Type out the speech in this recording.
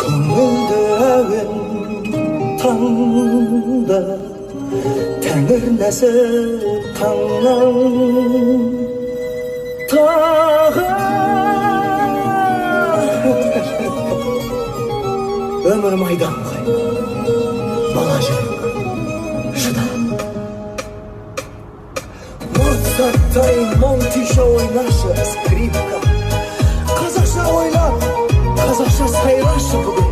көңілді әуен таңда тәңір нәзір таңнан өмір майдан ғой бала жүрек шыда моцарттай монтиша ойнашы скрипка қазақша ойлап қазақша сайрашы бүгін